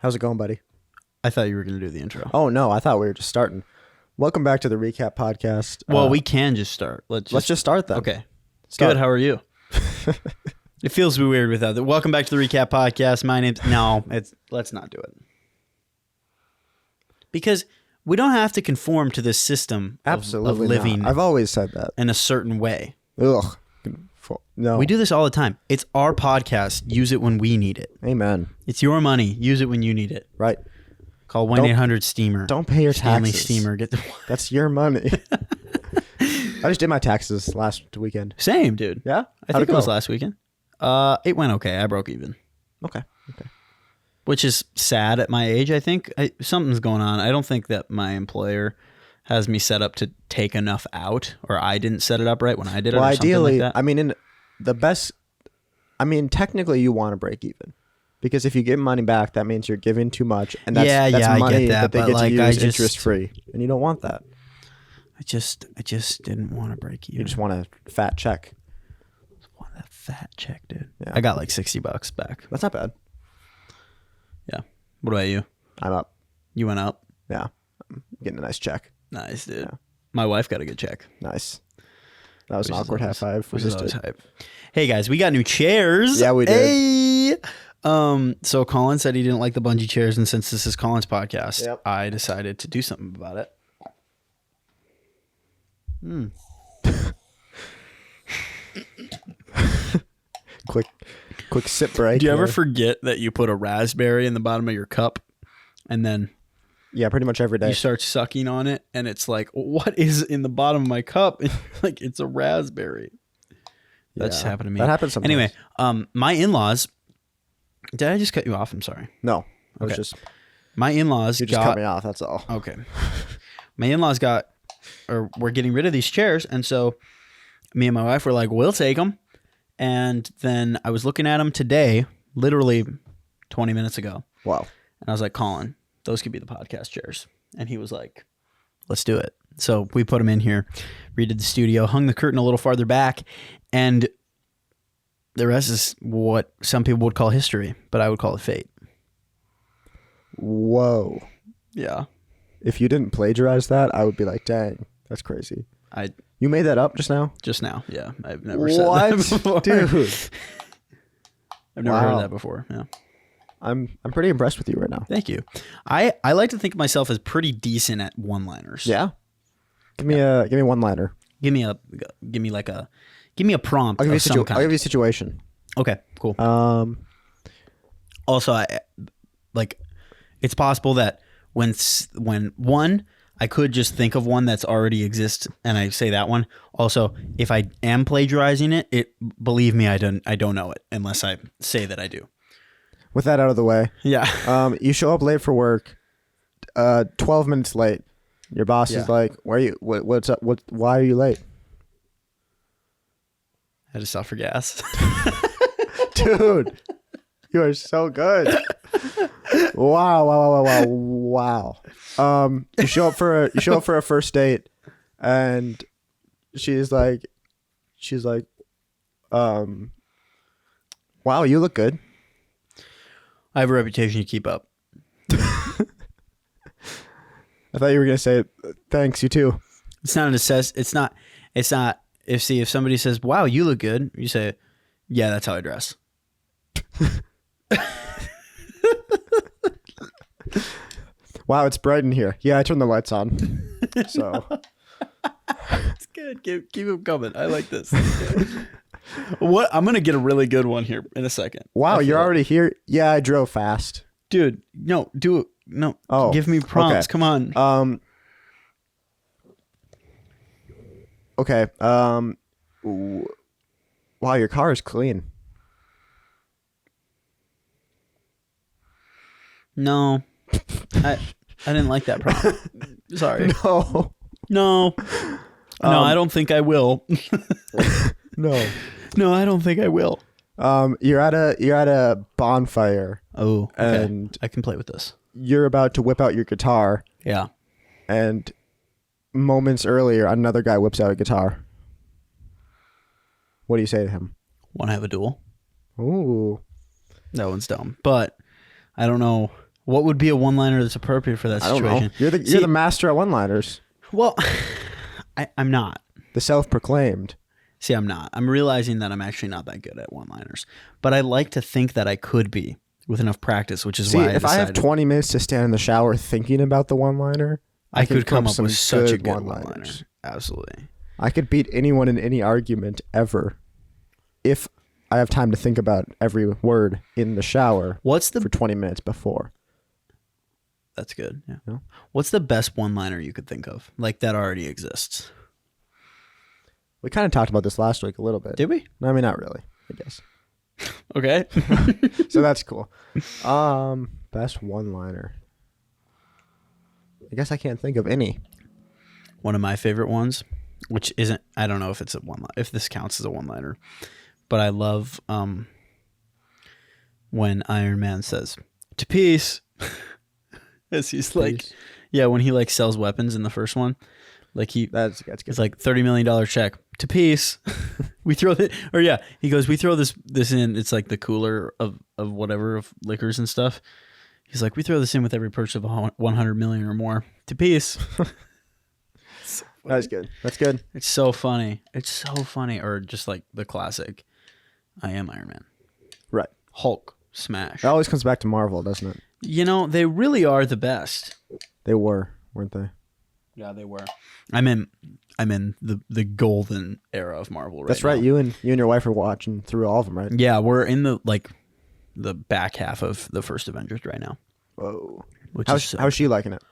How's it going, buddy? I thought you were going to do the intro. Oh, no. I thought we were just starting. Welcome back to the Recap Podcast. Well, we can just start. Let's just start then. Okay. Start. Good. How are you? It feels weird without that. Welcome back to the Recap Podcast. My name's... No, let's not do it. Because we don't have to conform to this system of living not. I've always said that. In a certain way. Ugh. No. We do this all the time. It's our podcast. Use it when we need it. Amen. It's your money. Use it when you need it. Right. Call 1-800-STEAMER. Don't pay your Stanley taxes. Steamer. That's your money. I just did my taxes last weekend. Same, dude. Yeah? I think it was last weekend. It went okay. I broke even. Okay. Which is sad at my age, I think. Something's going on. I don't think that my employer has me set up to take enough out, or I didn't set it up right when I did it, or ideally, something like that. Technically you want to break even. Because if you give money back, that means you're giving too much. And that's I money get that, they but get to use just, interest-free. And you don't want that. I just didn't want to break even. You just want a fat check. Want that fat check, dude. Yeah. I got like $60 back. That's not bad. Yeah. What about you? I'm up. You went up? Yeah. I'm getting a nice check. Nice, dude. Yeah. My wife got a good check. Nice. That was an awkward high five. Hype. Hey guys, we got new chairs. Yeah, we did. Hey. So Colin said he didn't like the bungee chairs, and since this is Colin's podcast, I decided to do something about it. Quick sip break. Do you ever forget that you put a raspberry in the bottom of your cup, and then pretty much every day you start sucking on it, and it's like, what is in the bottom of my cup? And like, it's a raspberry. That just happened to me. That happens sometimes. Anyway, my in-laws. Did I just cut you off? I'm sorry. No, I was Okay. just. My in-laws You just cut me off. That's all. Okay. My in-laws we're getting rid of these chairs. And so me and my wife were like, we'll take them. And then I was looking at them today, literally 20 minutes ago. Wow. And I was like, Colin, those could be the podcast chairs. And he was like, let's do it. So we put them in here, redid the studio, hung the curtain a little farther back. And the rest is what some people would call history, but I would call it fate. Whoa. Yeah. If you didn't plagiarize that, I would be like, dang, that's crazy. You made that up just now? Just now, yeah. I've never said that before. Dude. I've never heard that before. Yeah. I'm pretty impressed with you right now. Thank you. I like to think of myself as pretty decent at one-liners. Yeah. Give me one liner. Give me a prompt. I'll give you some kind. I'll give you a situation. Okay, cool. Also, it's possible that when one, I could just think of one that's already exists and I say that one. Also, if I am plagiarizing it, believe me, I don't know it unless I say that I do. With that out of the way. Yeah. You show up late for work, 12 minutes late. Your boss is like, "Where are you? What's up? Why are you late?" I had to stop for gas. Dude, you are so good. Wow. You show up for a first date, and she's like, wow, you look good. I have a reputation to keep up. I thought you were gonna say, thanks, you too. It's not it's not. If somebody says, "Wow, you look good," you say, "Yeah, that's how I dress." Wow, it's bright in here. Yeah, I turned the lights on. So it's good. Keep them coming. I like this. What? I'm gonna get a really good one here in a second. Wow, you're already here. Yeah, I drove fast, dude. No, do it. No. Oh, give me prompts. Okay. Come on. Okay. Wow, your car is clean. No, I didn't like that prompt. Sorry. No, I don't think I will. No, I don't think I will. You're at a bonfire. Oh, okay. And I can play with this. You're about to whip out your guitar. Yeah. And moments earlier, another guy whips out a guitar. What do you say to him? Want to have a duel? Ooh. That one's dumb. But I don't know What would be a one-liner that's appropriate for that I don't situation? know. You're the master at one-liners. Well, I'm not. The self-proclaimed. See, I'm not. I'm realizing that I'm actually not that good at one-liners. But I like to think that I could be with enough practice, which is why if I have 20 minutes to stand in the shower thinking about the one-liner, I could come up with such a good one-liners. one-liner. Absolutely. I could beat anyone in any argument ever if I have time to think about every word in the shower for 20 minutes before. That's good. Yeah. No? What's the best one-liner you could think of? Like that already exists. We kind of talked about this last week a little bit. Did we? I mean, not really, I guess. Okay. So that's cool. Best one-liner. I guess I can't think of any. One of my favorite ones, which isn't, I don't know if it's if this counts as a one-liner, but I love when Iron Man says, "To peace." As he's like, yeah, when he like sells weapons in the first one, like that's good. It's like $30 million check to peace. We throw it, or yeah, he goes, we throw this in. It's like the cooler of whatever of liquors and stuff. He's like, we throw this in with every purchase of 100 million or more to peace. That's good. That's good. It's so funny. It's so funny. Or just like the classic, I am Iron Man. Right. Hulk smash. It always comes back to Marvel, doesn't it? You know, they really are the best. They were, weren't they? Yeah, they were. I'm in the golden era of Marvel right now. That's right. You and your wife are watching through all of them, right? Yeah, we're in the back half of the first Avengers right now. Whoa. How's she liking it?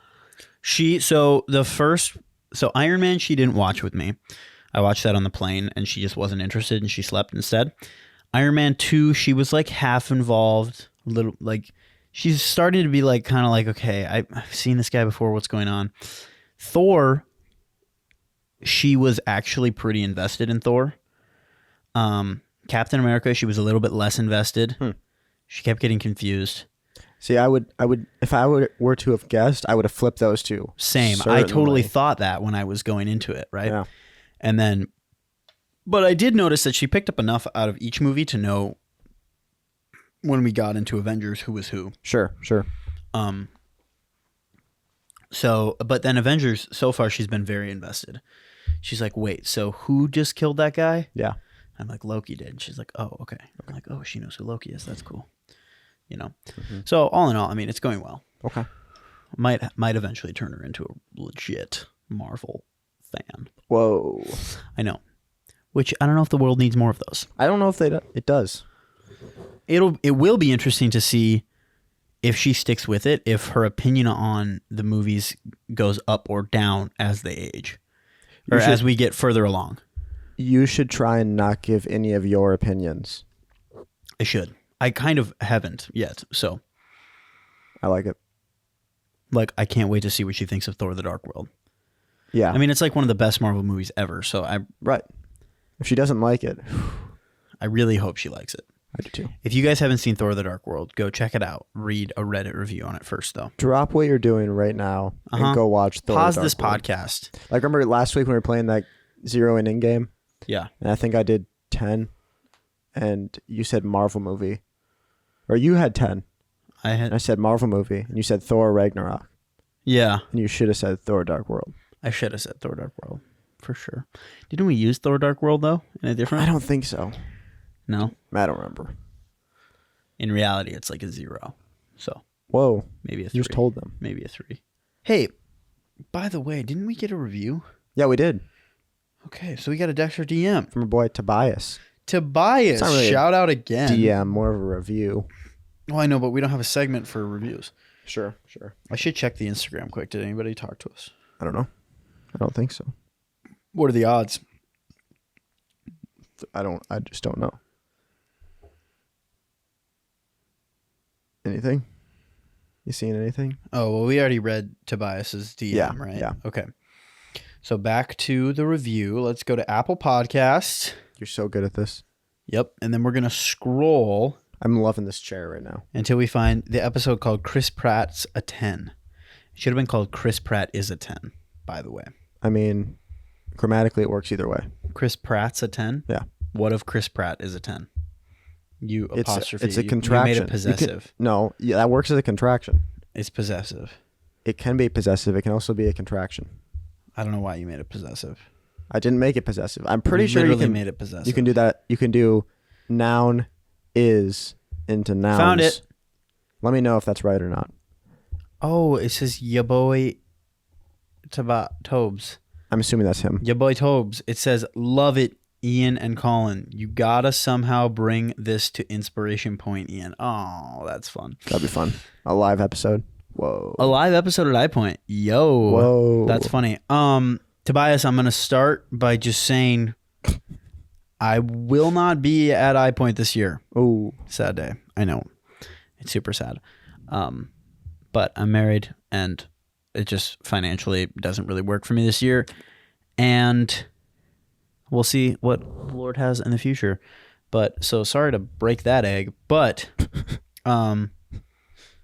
So Iron Man she didn't watch with me. I watched that on the plane and she just wasn't interested and she slept instead. Iron Man 2, she was like half involved, a little like she's starting to be like kind of like, okay, I've seen this guy before, what's going on? Thor, she was actually pretty invested in Thor. Captain America, she was a little bit less invested. She kept getting confused. See, I would if I were to have guessed, I would have flipped those two. Same. Certainly. I totally thought that when I was going into it, right? Yeah. And then, but I did notice that she picked up enough out of each movie to know when we got into Avengers who was who. Sure. So, but then Avengers, so far she's been very invested. She's like, wait, so who just killed that guy? Yeah. I'm like, Loki did. She's like, oh, okay. I'm like, oh, she knows who Loki is. That's cool. You know? Mm-hmm. So all in all, I mean, it's going well. Okay. Might eventually turn her into a legit Marvel fan. Whoa. I know. Which I don't know if the world needs more of those. I don't know if it does. It will be interesting to see if she sticks with it, if her opinion on the movies goes up or down as they age. Or as we get further along. You should try and not give any of your opinions. I should. I kind of haven't yet, so. I like it. Like, I can't wait to see what she thinks of Thor: The Dark World. Yeah. I mean, it's like one of the best Marvel movies ever, so Right. If she doesn't like it. I really hope she likes it. I do too. If you guys haven't seen Thor: The Dark World, go check it out. Read a Reddit review on it first, though. Drop what you're doing right now and go watch Thor: Pause The Dark this World. podcast. Like, remember last week when we were playing that 0 inning game? Yeah. And I think I did 10, and you said Marvel movie. Or you had 10. I said Marvel movie, and you said Thor Ragnarok. Yeah. And you should have said Thor Dark World. I should have said Thor: Dark World, for sure. Didn't we use Thor: Dark World, though, in a different? I don't think so. No? I don't remember. In reality, it's like a 0. So Whoa. maybe a 3. You just told them. Maybe a 3. Hey, by the way, didn't we get a review? Yeah, we did. Okay, so we got a Dexter DM. From our boy Tobias. Tobias, really shout out again. DM, more of a review. Well, I know, but we don't have a segment for reviews. Sure. I should check the Instagram quick. Did anybody talk to us? I don't know. I don't think so. What are the odds? I just don't know. Anything? You seen anything? Oh, well, we already read Tobias's DM, right? Yeah. Okay. So back to the review. Let's go to Apple Podcasts. You're so good at this. Yep. And then we're going to scroll I'm loving this chair right now. until we find the episode called Chris Pratt's a 10. It should have been called Chris Pratt is a 10, by the way. I mean, grammatically it works either way. Chris Pratt's a 10? Yeah. What if Chris Pratt is a 10? You apostrophe. It's a You contraction. made it possessive. Yeah, that works as a contraction. It's possessive. It can be possessive. It can also be a contraction. I don't know why you made it possessive. I didn't make it possessive. I'm pretty sure you can made it possessive. You can do that. You can do noun is into nouns. Found it. Let me know if that's right or not. Oh, it says ya boy Tobes. I'm assuming that's him. Ya boy Tobes. It says, love it, Ian and Colin. You gotta somehow bring this to Inspiration Point, Ian. Oh, that's fun. That'd be fun. A live episode. Whoa. A live episode at iPoint. Yo. Whoa. That's funny. Tobias, I'm gonna start by just saying I will not be at iPoint this year. Oh. Sad day. I know. It's super sad. But I'm married and it just financially doesn't really work for me this year. And we'll see what the Lord has in the future. But so sorry to break that egg. But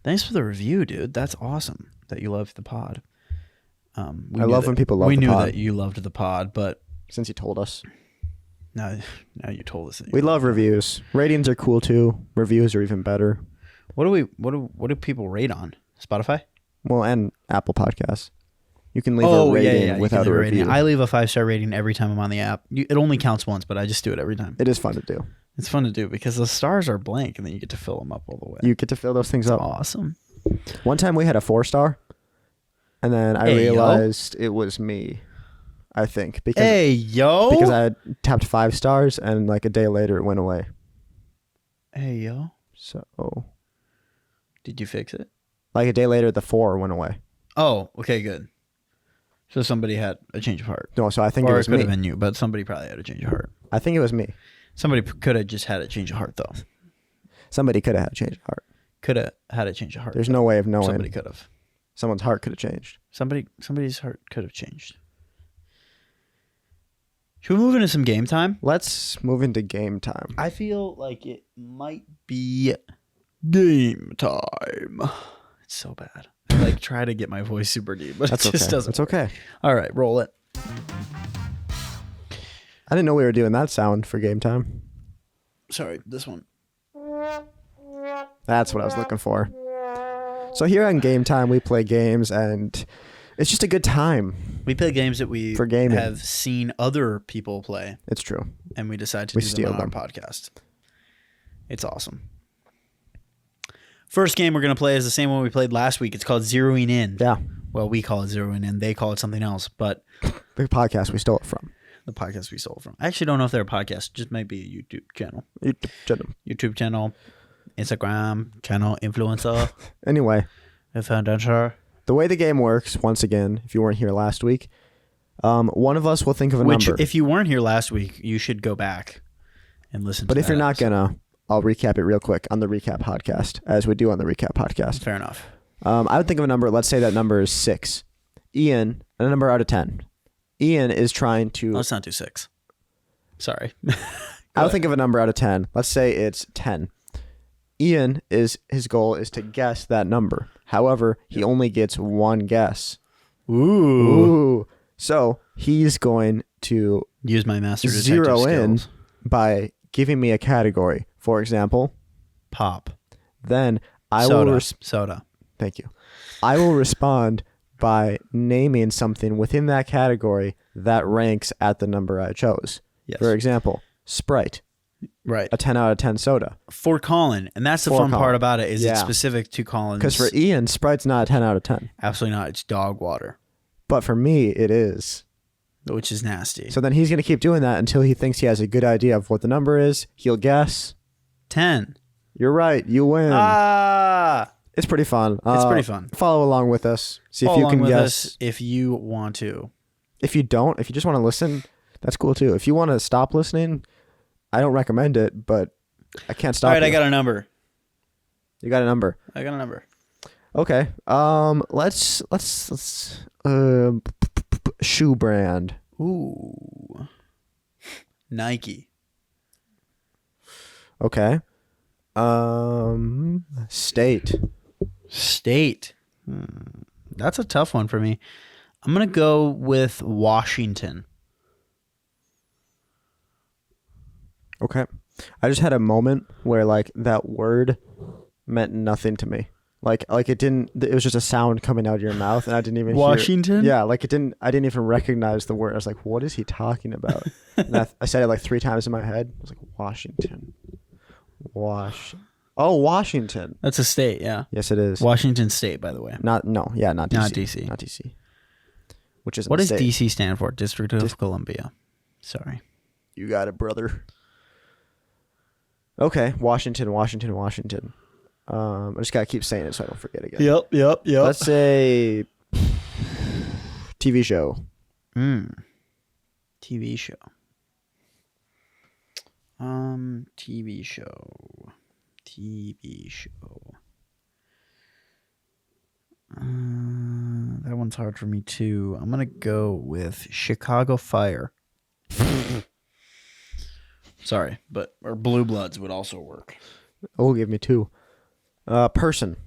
thanks for the review, dude. That's awesome that you loved the pod. I love when people love the pod. We knew that you loved the pod, but since you told us. Now you told us. We love reviews. Ratings are cool too. Reviews are even better. What do people rate on Spotify? Well, and Apple Podcasts. You can leave a rating without a review. I leave a 5-star rating every time I'm on the app. It only counts once, but I just do it every time. It is fun to do. It's fun to do because the stars are blank, and then you get to fill them up all the way. You get to fill those things up. Awesome. One time we had a 4-star, and then I realized it was me. I think because because I had tapped 5 stars, and like a day later it went away. Hey yo. So did you fix it? Like a day later, the 4 went away. Oh, okay, good. So somebody had a change of heart. No, so I think it was me. Or it could have been you, but somebody probably had a change of heart. I think it was me. Somebody could have just had a change of heart, though. Somebody could have had a change of heart. Could have had a change of heart. There's no way of knowing. Somebody could have. Someone's heart could have changed. Somebody's heart could have changed. Should we move into some game time? Let's move into game time. I feel like it might be game time. It's so bad. I like try to get my voice super deep, but it just doesn't. It's okay. All right, roll it. I didn't know we were doing that sound for game time. Sorry, this one. That's what I was looking for. So here on Game Time, we play games, and it's just a good time. We play games that we have seen other people play. It's true. And we decide to do them on our podcast. It's awesome. First game we're going to play is the same one we played last week. It's called Zeroing In. Yeah. Well, we call it Zeroing In. They call it something else, but... The podcast we stole it from. The podcast we stole it from. I actually don't know if they're a podcast. It just might be a YouTube channel. YouTube channel. Instagram channel. Influencer. Anyway. Influencer. The way the game works, once again, if you weren't here last week, one of us will think of a number. If you weren't here last week, you should go back and listen to But if you're not going to... I'll recap it real quick on the recap podcast, as we do on the recap podcast. Fair enough. I would think of a number. Let's say that number is 6. Ian, a number out of 10. Ian is trying to... Let's not do 6. Sorry. I would think of a number out of 10. Let's say it's 10. Ian, his goal is to guess that number. However, he only gets one guess. Ooh. So he's going to... Use my master detective zero skills. In by giving me a category. For example, pop. Then I will will soda. Thank you. I will respond by naming something within that category that ranks at the number I chose. Yes. For example, Sprite. Right. A 10 out of 10 soda. For Colin. And that's the fun part about it is it's specific to Colin. Because for Ian, Sprite's not a 10 out of 10. Absolutely not. It's dog water. But for me, it is. Which is nasty. So then he's going to keep doing that until he thinks he has a good idea of what the number is. He'll guess. 10. You're right. You win. It's pretty fun. It's pretty fun. Follow along with us. See if you can guess. If you want to. If you don't, if you just want to listen, that's cool too. If you want to stop listening, I don't recommend it, but I can't stop. All right, I got a number. You got a number. I got a number. Okay. Let's shoe brand. Ooh. Nike. Okay. State. That's a tough one for me. I'm going to go with Washington. Okay. I just had a moment where like that word meant nothing to me. Like it didn't. It was just a sound coming out of your mouth, and I didn't even Washington? hear. Yeah, like it didn't. I didn't even recognize the word. I was like, "What is he talking about?" And I said it like 3 times in my head. I was like, "Washington, Washington." That's a state, yeah. Yes, it is. Washington State, by the way. Not DC. Not DC. Not DC. Which is what does DC stand for? District of Columbia. Sorry. You got it, brother. Okay, Washington. I just gotta keep saying it so I don't forget again. Yep. Let's say TV show. TV show. TV show. That one's hard for me too. I'm gonna go with Chicago Fire. Sorry, or Blue Bloods would also work. Oh, give me 2. Person.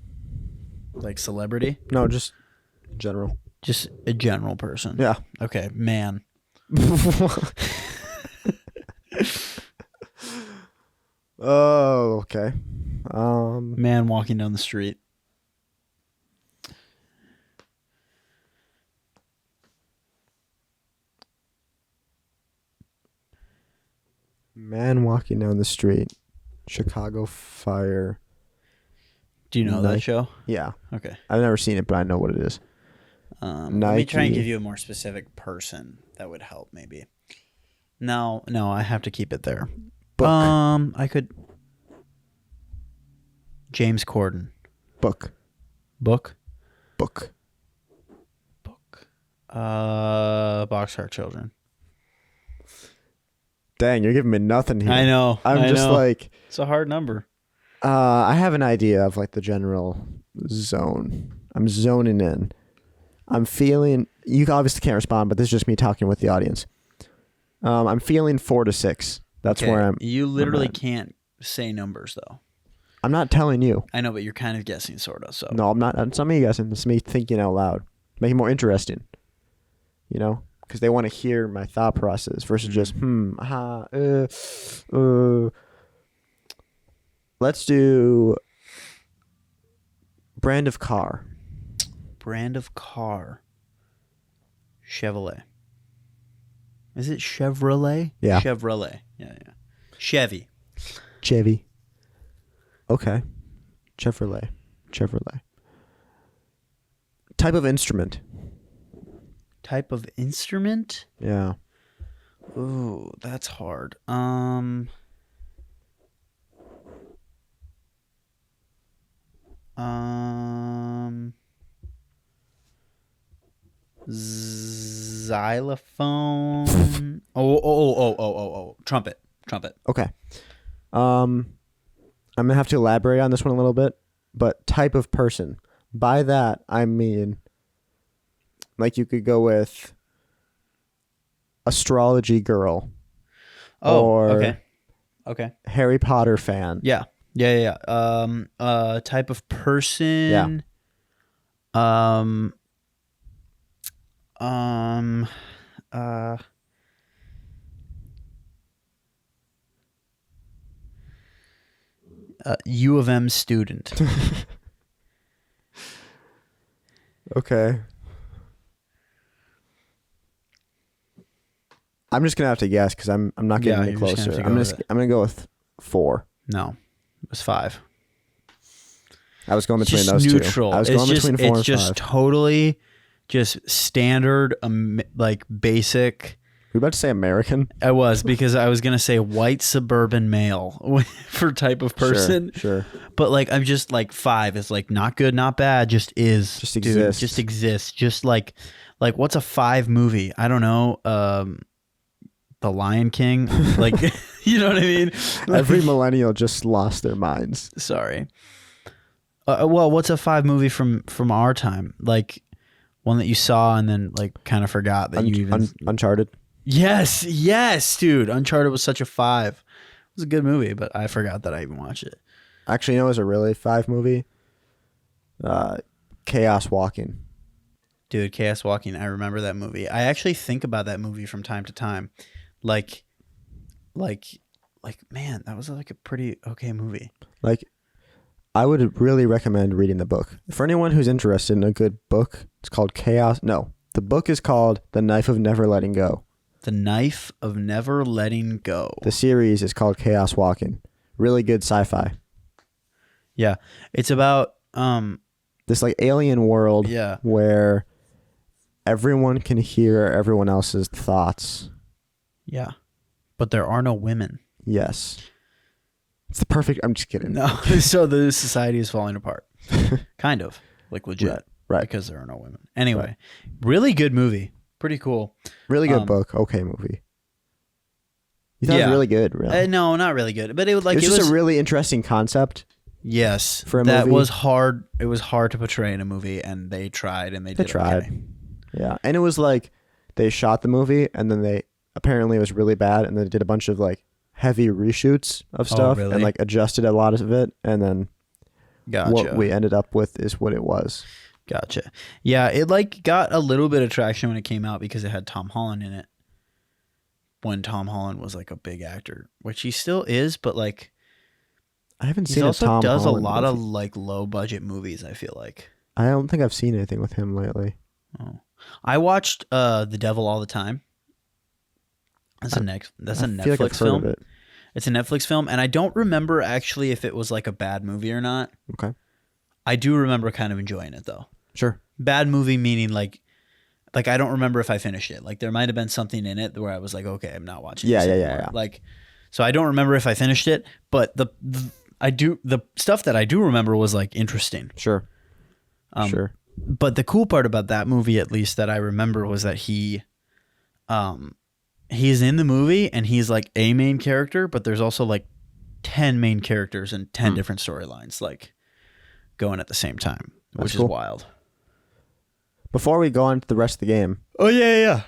Like celebrity? No, just general. Just a general person. Yeah. Okay, man. Oh, okay. Man walking down the street. Man walking down the street. Chicago Fire. Do you know that show? Yeah. Okay. I've never seen it, but I know what it is. Let me try and give you a more specific person that would help, maybe. No, I have to keep it there. Book. I could. James Corden. Book. Boxcar Children. Dang, you're giving me nothing here. I know. I'm just like, it's a hard number. I have an idea of like the general zone. I'm zoning in. I'm feeling. You obviously can't respond, but this is just me talking with the audience. I'm feeling 4 to 6. That's where I'm. You literally can't say numbers though. I'm not telling you. I know, but you're kind of guessing, sort of. So no, I'm not. It's not me guessing. It's me thinking out loud, make it more interesting. You know, because they want to hear my thought process versus just Let's do brand of car. Chevrolet. Is it Chevrolet? Yeah. Chevrolet. Yeah. Chevy. Okay. Chevrolet. Type of instrument. Yeah. Ooh, that's hard. Xylophone. Oh. Trumpet. Okay. I'm gonna have to elaborate on this one a little bit, but type of person. By that I mean, like you could go with astrology girl. Oh, or okay. Harry Potter fan. Yeah. Type of person. Yeah. U of M student. Okay. I'm just gonna have to guess because I'm not getting any closer. I'm gonna go with 4. No, it was 5. I was going between just those neutral. 2. I was going between 4 and 5. It's just totally just standard, like basic. Were you about to say American? I was, because I was going to say white suburban male for type of person. Sure. But like, I'm just like 5 is like not good, not bad, just is. Just exists. Just exists. Just like what's a 5 movie? I don't know. The Lion King. Like, you know what I mean? Every millennial just lost their minds. Sorry. Well, what's a 5 movie from our time? Like one that you saw and then like kind of forgot that you even. Uncharted. Yes, dude. Uncharted was such a 5. It was a good movie, but I forgot that I even watched it. Actually, you know, it was a really 5 movie. Chaos Walking. Dude, Chaos Walking. I remember that movie. I actually think about that movie from time to time. Like, man, that was like a pretty okay movie. Like, I would really recommend reading the book. For anyone who's interested in a good book, it's called Chaos. No, the book is called The Knife of Never Letting Go. The Knife of Never Letting Go. The series is called Chaos Walking. Really good sci-fi. Yeah. It's about this like alien world where everyone can hear everyone else's thoughts. Yeah. But there are no women. Yes. It's the perfect... I'm just kidding. No. So the society is falling apart. Kind of. Like legit. Right. Because there are no women. Anyway. Really good movie. Pretty cool. Really good book. Okay movie. You thought it was really good, really? No, not really good. But it was just a really interesting concept. Yes. For a that movie. was hard. It was hard to portray in a movie, and they tried, and they did tried. Okay. Yeah. And it was like they shot the movie, and then they... Apparently it was really bad, and then they did a bunch of like heavy reshoots of stuff really? and like adjusted a lot of it, and then what we ended up with is what it was. Gotcha. Yeah, it like got a little bit of traction when it came out because it had Tom Holland in it. When Tom Holland was like a big actor, which he still is, but like I haven't he seen also a Tom does Holland a lot movie. of like low budget movies. I feel like I don't think I've seen anything with him lately. Oh, I watched The Devil All the Time. That's a Netflix film. It. It's a Netflix film, and I don't remember actually if it was like a bad movie or not. Okay. I do remember kind of enjoying it though. Sure. Bad movie meaning like I don't remember if I finished it. Like there might have been something in it where I was like, okay, I'm not watching this anymore. Yeah. Like, so I don't remember if I finished it, but the stuff that I do remember was like interesting. Sure. Sure. But the cool part about that movie, at least that I remember, was that he's in the movie and he's like a main character, but there's also like 10 main characters and 10 different storylines like going at the same time, which is wild. Before we go on to the rest of the game. Oh yeah.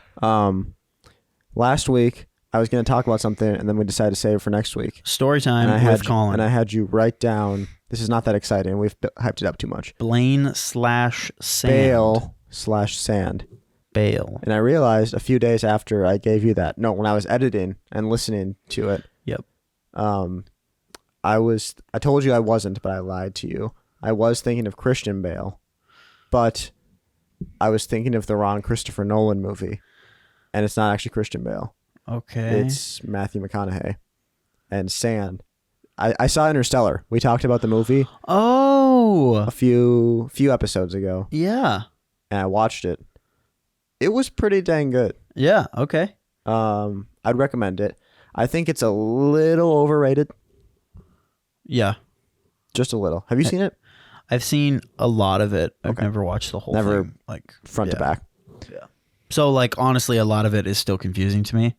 Last week I was going to talk about something and then we decided to save it for next week. Story time with Colin. And I had you write down, this is not that exciting. We've hyped it up too much. Blaine/Sand. Bale/Sand. Bale. And I realized a few days after I gave you that, no, when I was editing and listening to it. Yep. I told you I wasn't, but I lied to you. I was thinking of Christian Bale, but I was thinking of the wrong Christopher Nolan movie, and it's not actually Christian Bale. Okay. It's Matthew McConaughey. And Sand. I saw Interstellar. We talked about the movie. Oh. A few episodes ago. Yeah. And I watched it. It was pretty dang good. Yeah. Okay. I'd recommend it. I think it's a little overrated. Yeah. Just a little. Have you seen it? I've seen a lot of it. I've never watched the whole thing. Like front to back. Yeah. So like honestly, a lot of it is still confusing to me.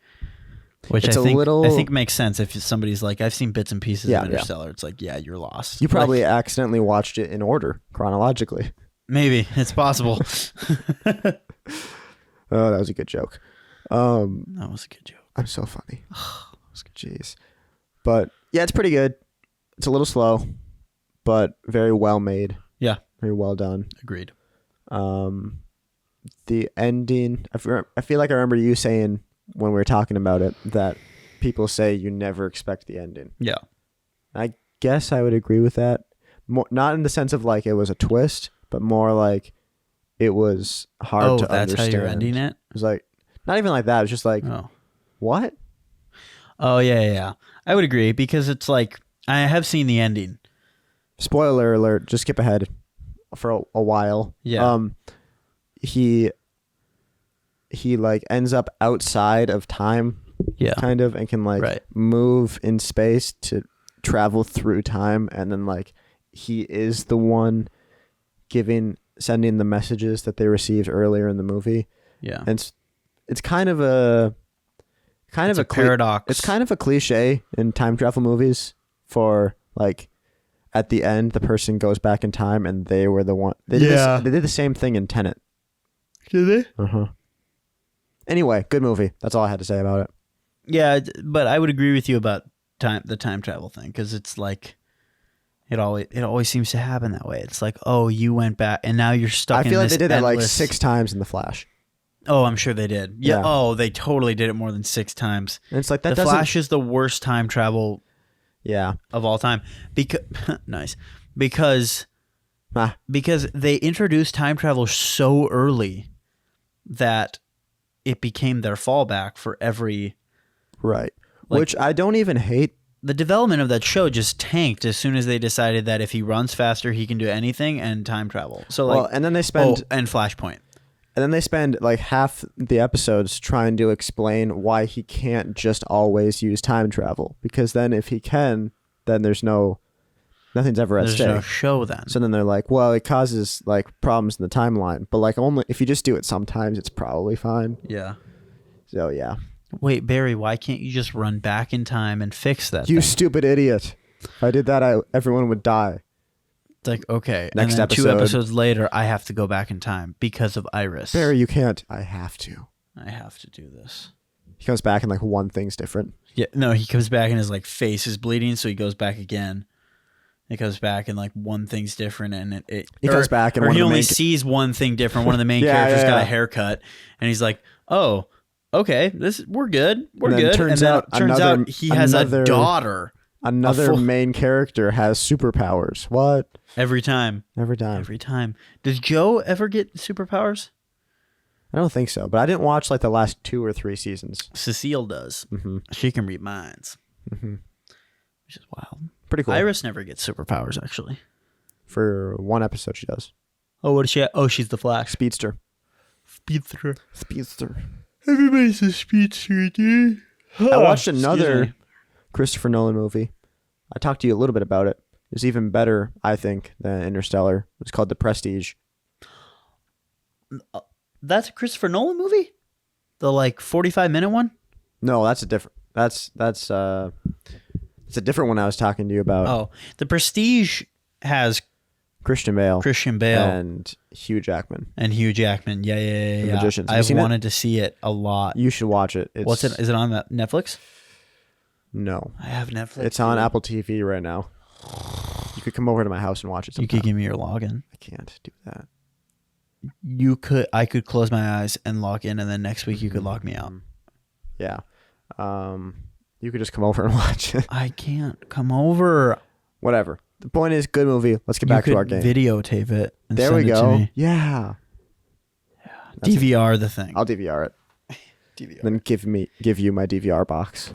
Which it's I think makes sense if somebody's like, I've seen bits and pieces of Interstellar. It's like, yeah, you're lost. You probably accidentally watched it in order, chronologically. Maybe. It's possible. Oh, that was a good joke. That was a good joke. I'm so funny. Jeez. But yeah, it's pretty good. It's a little slow, but very well made. Yeah. Very well done. Agreed. The ending, I feel like I remember you saying when we were talking about it that people say you never expect the ending. Yeah. I guess I would agree with that. Not in the sense of like it was a twist, but more like it was hard to understand. Oh, that's how you're ending it? It was like, not even like that. It was just like, what? Oh, yeah. I would agree because it's like, I have seen the ending. Spoiler alert, just skip ahead for a while. Yeah. He like ends up outside of time. Yeah. Kind of, and can like move in space to travel through time, and then like he is the one sending the messages that they received earlier in the movie. Yeah. And it's kind of a paradox. It's kind of a cliche in time travel movies for like at the end the person goes back in time and they were the one. They did the same thing in Tenet. Did they? Uh-huh. Anyway, good movie. That's all I had to say about it. Yeah, but I would agree with you about the time travel thing because it's like it always seems to happen that way. It's like, oh, you went back and now you're stuck. I in feel like this they did that like endless... 6 times in The Flash. Oh, I'm sure they did. Yeah. Oh, they totally did it more than 6 times. And it's like The Flash is the worst time travel. Yeah. Of all time because nice because they introduced time travel so early that it became their fallback for every. Right. Which I don't even hate. The development of that show just tanked as soon as they decided that if he runs faster, he can do anything and time travel. So like, and then they spend and Flashpoint. And then they spend like half the episodes trying to explain why he can't just always use time travel. Because then if he can, then nothing's ever at stake. There's no show then. So then they're like, well, it causes like problems in the timeline. But like only if you just do it sometimes, it's probably fine. Yeah. So yeah. Wait, Barry, why can't you just run back in time and fix that You thing? stupid idiot. If I did that, everyone would die. It's like, okay. Next and then episode. 2 episodes later, I have to go back in time because of Iris. Barry, you can't. I have to. I have to do this. He comes back and like one thing's different. Yeah, no, he comes back and his like face is bleeding, so he goes back again. He comes back and like one thing's different, and he comes back and or one he of the only main sees one thing different. One of the main Yeah, characters yeah, got yeah. a haircut, and he's like, "Oh, okay, we're good, we're And then good." turns and then out it turns another- out he has a another- daughter Another full- main character has superpowers. What? every time. Every time. Every time. Does Joe ever get superpowers? I don't think so, but I didn't watch like the last 2 or 3 seasons. Cecile does. Mm-hmm. She can read minds, Mm-hmm. which is wild. Pretty cool. Iris never gets superpowers, actually. For one episode, she does. Oh, what is she? Oh, she's the Flash. Speedster. Speedster. Speedster. Everybody's a speedster, dude. I watched Excuse another me. Christopher Nolan movie. I talked to you a little bit about it. It was even better, I think, than Interstellar. It was called The Prestige. That's a Christopher Nolan movie? The like 45-minute one? No, that's a different. It's a different one I was talking to you about. Oh, The Prestige has Christian Bale. Christian Bale And Hugh Jackman. and Hugh Jackman. Yeah. The Magicians. Have you I've seen it? wanted to see it a lot. You should watch it. What's it? Is it on Netflix? No. I have Netflix. It's on dude. Apple TV right now. You could come over to my house and watch it You sometime. could give me your login. I can't do that. I could close my eyes and log in, and then next week you could log me out. Yeah. You could just come over and watch it. I can't come over. Whatever. The point is, good movie. Let's get back to our game. Videotape it. And There send we it to go. me. Yeah. DVR the thing. I'll DVR it. DVR. Then give you my DVR box.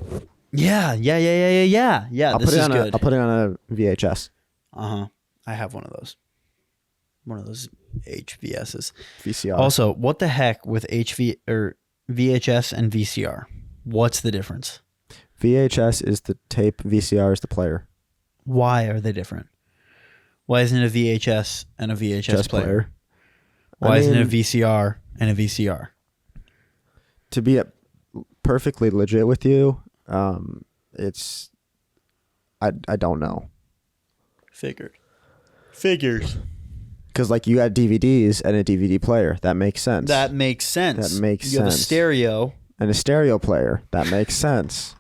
Yeah. I'll This put it is on good. I'll put it on a VHS. I have one of those. One of those HVSs. VCR. Also, what the heck with VHS and VCR? What's the difference? VHS is the tape. VCR is the player. Why are they different? Why isn't it a VHS and a VHS Just player? I Why isn't it a mean, VCR and a VCR? To be perfectly legit with you, it's I don't know. Figures. Because like you got DVDs and a DVD player. That makes sense. That makes sense. That makes You have a sense. stereo. And a stereo player. That makes sense.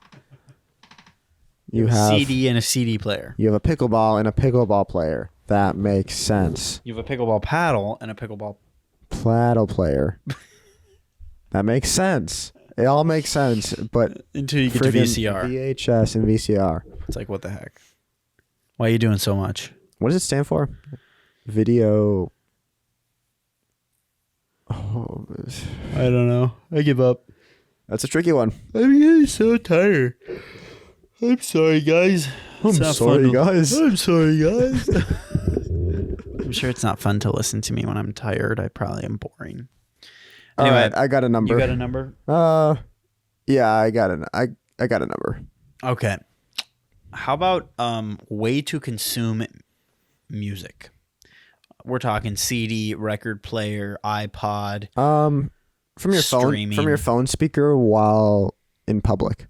You a have CD and a CD player. You have a pickleball and a pickleball player. That makes sense. You have a pickleball paddle and a pickleball. Pladdle player. That makes sense. It all makes sense, but Until you get to friggin' VCR. VHS and VCR. It's like, what the heck? Why are you doing so much? What does it stand for? Video. Oh, I don't know. I give up. that's a tricky one. I'm getting so tired. I'm sorry, guys. I'm sorry, guys. I'm sorry, guys. I'm sure it's not fun to listen to me when I'm tired. I probably am boring. All Anyway, right, I got a number. You got a number? Yeah, I got a number. Okay. How about way to consume music? We're talking CD, record player, iPod. From your Streaming. phone, from your phone speaker while in public.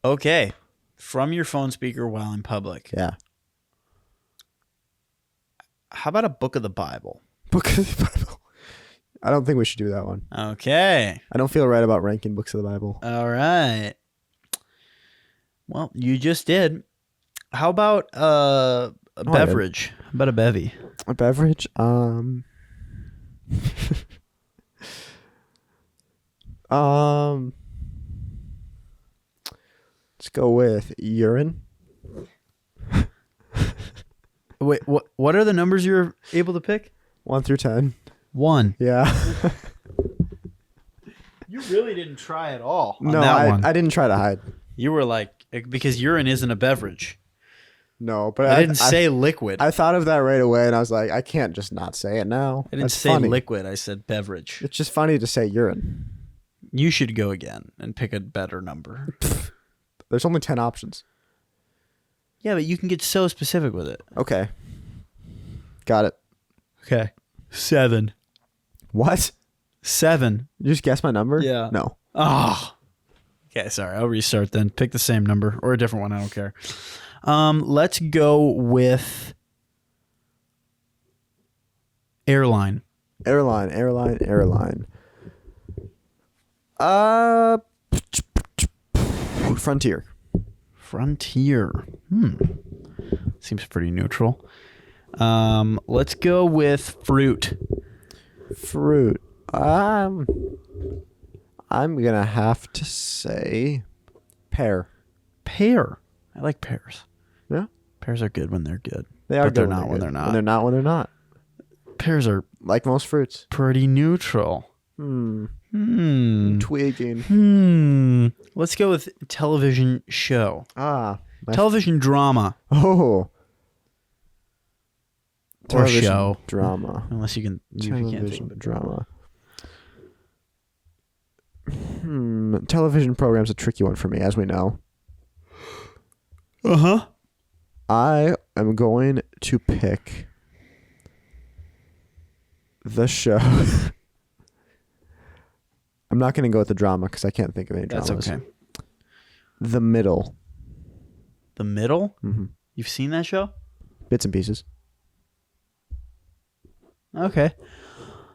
Okay. From your phone speaker while in public. Yeah. How about a book of the Bible? Book of the Bible. I don't think we should do that one. Okay. I don't feel right about ranking books of the Bible. All right. Well, you just did. How about a beverage? How about a bevy? A beverage? Let's go with urine. Wait, what are the numbers you're able to pick? 1 through 10. 1. Yeah. You really didn't try at all on No, that one. I didn't try to hide. You were like, because urine isn't a beverage. No, but I didn't say liquid. I thought of that right away, and I was like, I can't just not say it now. I didn't That's say funny. liquid. I said beverage. It's just funny to say urine. You should go again and pick a better number. There's only 10 options. Yeah, but you can get so specific with it. Okay. Got it. Okay. 7. What? 7. You just guess my number? Yeah. No. Oh. Okay, sorry. I'll restart then. Pick the same number or a different one. I don't care. Let's go with airline. Airline. Frontier. Seems pretty neutral. Let's go with fruit. I'm gonna have to say pear. Pear. I like pears. Yeah, Pears are good when they're good. they are. But they're good not when they're not. When they're not. Pears are Like most fruits. pretty neutral. Tweaking. Let's go with television show. My Television drama. Oh. Or Television show. drama. Unless you can. If you can't think Television of it. drama. Television program's a tricky one for me, as we know. Uh-huh. I am going to pick the show. I'm not going to go with the drama because I can't think of any dramas. That's okay. The Middle. The Middle? Mm-hmm. You've seen that show? Bits and pieces. Okay.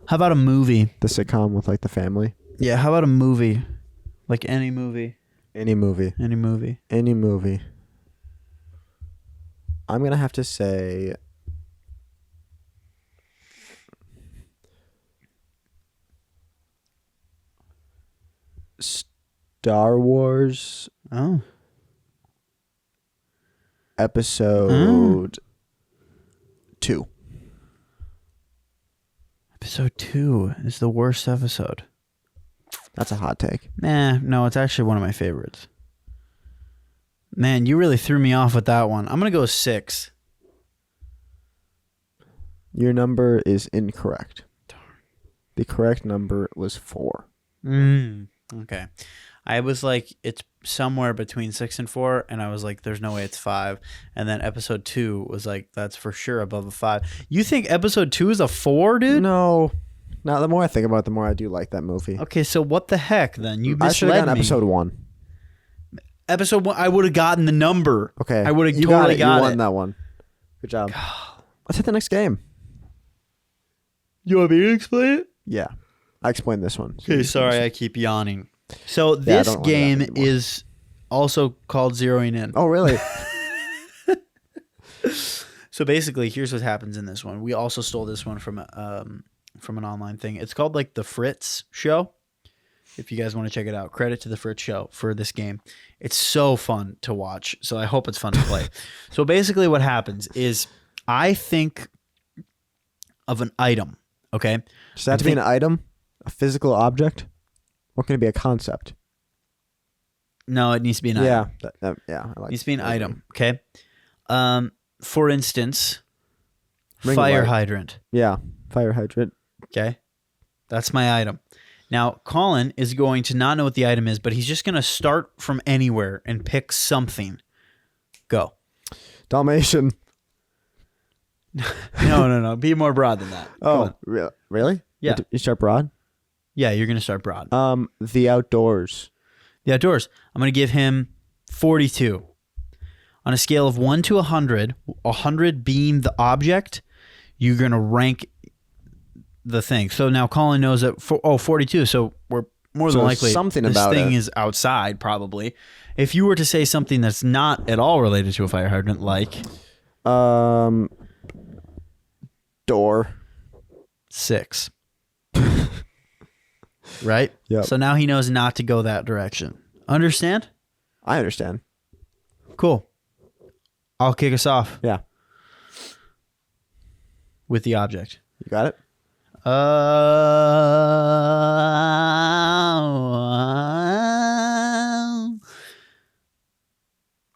How about a movie? The sitcom with like the family. Yeah, how about a movie? Like any movie. Any movie. Any movie. Any movie. I'm going to have to say Star Wars Oh. episode 2. Episode 2 is the worst episode. That's a hot take. Nah, no, it's actually one of my favorites. Man, you really threw me off with that one. I'm going to go 6. Your number is incorrect. The correct number was 4. Okay. I was like, it's somewhere between 6 and 4, and I was like, there's no way it's 5. And then episode 2 was like, that's for sure above a 5. You think episode 2 is a 4, dude? No. Now, the more I think about it, the more I do like that movie. Okay, so what the heck then? You I should have misled gotten me. episode 1. Episode 1, I would have gotten the number. Okay. I would have You totally got it. You won it. that one. Good job. Let's hit the next game. You want me to explain it? Yeah. I explained this one. Okay, sorry, I keep yawning. So I this don't wanna do game that anymore. is also called zeroing in. Oh, really? So basically, here's what happens in this one. We also stole this one from an online thing. It's called like the Fritz Show. If you guys want to check it out, credit to the Fritz Show for this game. It's so fun to watch. So I hope it's fun to play. So basically, what happens is I think of an item. Okay. Does that have to be an item? A physical object? Or can it be a concept? No, it needs to be an Yeah. item. I like It needs to be an that. item. Okay. For instance, Ring fire light. hydrant. Yeah. Fire hydrant. Okay. That's my item. Now, Colin is going to not know what the item is, but he's just going to start from anywhere and pick something. Go. Dalmatian. No. Be more broad than that. Come Oh, on. really? Yeah. You start broad? Yeah, you're going to start broad. The outdoors. The outdoors. I'm going to give him 42. On a scale of 1 to 100, 100 being the object, you're going to rank the thing. So now Colin knows that 42. So we're more than So likely something this about thing it. is outside probably. If you were to say something that's not at all related to a fire hydrant, like Door. 6. Right? Yep. So now he knows not to go that direction. Understand? I understand. Cool. I'll kick us off. Yeah. with the object. You got it?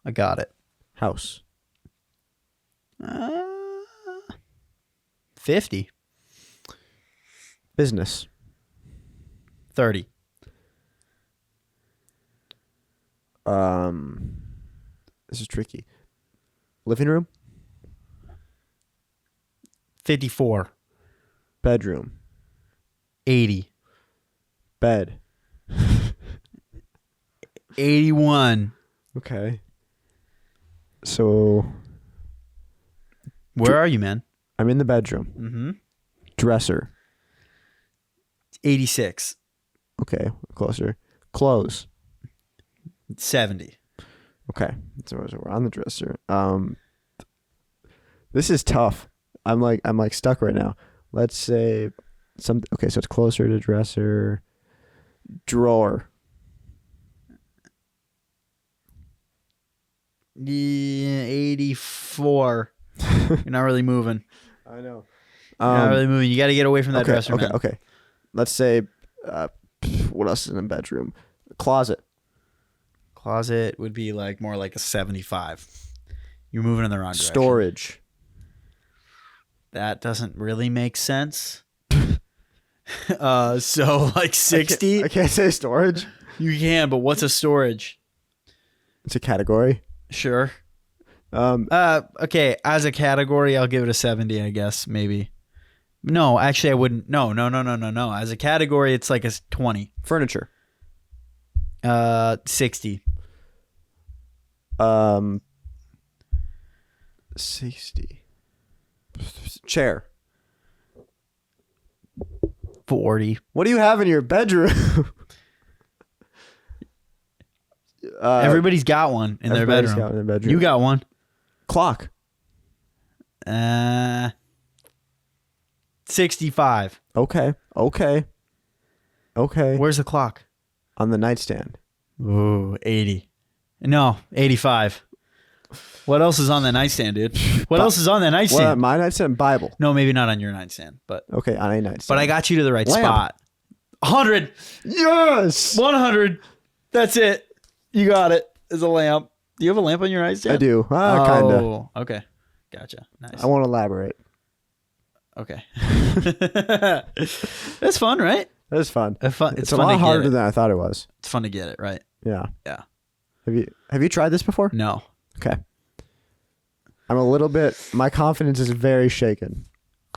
I got it. House. 50. Business. 30. This is tricky. Living room. 54. Bedroom. 80. Bed. 81. Okay. So Where are you, man? I'm in the bedroom. Mm-hmm. Dresser. 86. Okay, closer. Clothes. 70. Okay, so we're on the dresser. This is tough. I'm like stuck right now. Let's say some. Okay, so it's closer to dresser. Drawer. 84. You're not really moving. I know. You're not really moving. You got to get away from that dresser, man. Okay. Let's say, what else is in a bedroom? Closet. Closet would be like more like a 75. You're moving in the wrong direction. Storage. That doesn't really make sense. So like 60. I can't say storage. You can, but what's a storage? It's a category. Sure. Um, Okay. As a category, I'll give it a 70, I guess, maybe. No, actually, I wouldn't. No. As a category, it's like a 20. Furniture. 60. 60. Chair. 40. What do you have in your bedroom? Everybody's got one in their everybody's bedroom. got one in their bedroom. You got one. Clock. 65. Okay. Where's the clock? On the nightstand. Ooh, 80. No, 85. What else is on the nightstand, dude? What else is on the nightstand? Well, my nightstand. Bible. No, maybe not on your nightstand, but Okay, on a nightstand. but I got you to the right Lamp. spot. 100. Yes. 100. That's it. You got it. It's a lamp. Do you have a lamp on your nightstand? I do. Kinda. Oh, okay. Gotcha. Nice. I won't elaborate. Okay. That's fun, right? That is fun. It's fun It's to a lot get harder it. than I thought it was. It's fun to get it, right? Yeah. Yeah. Have you tried this before? No. Okay. My confidence is very shaken.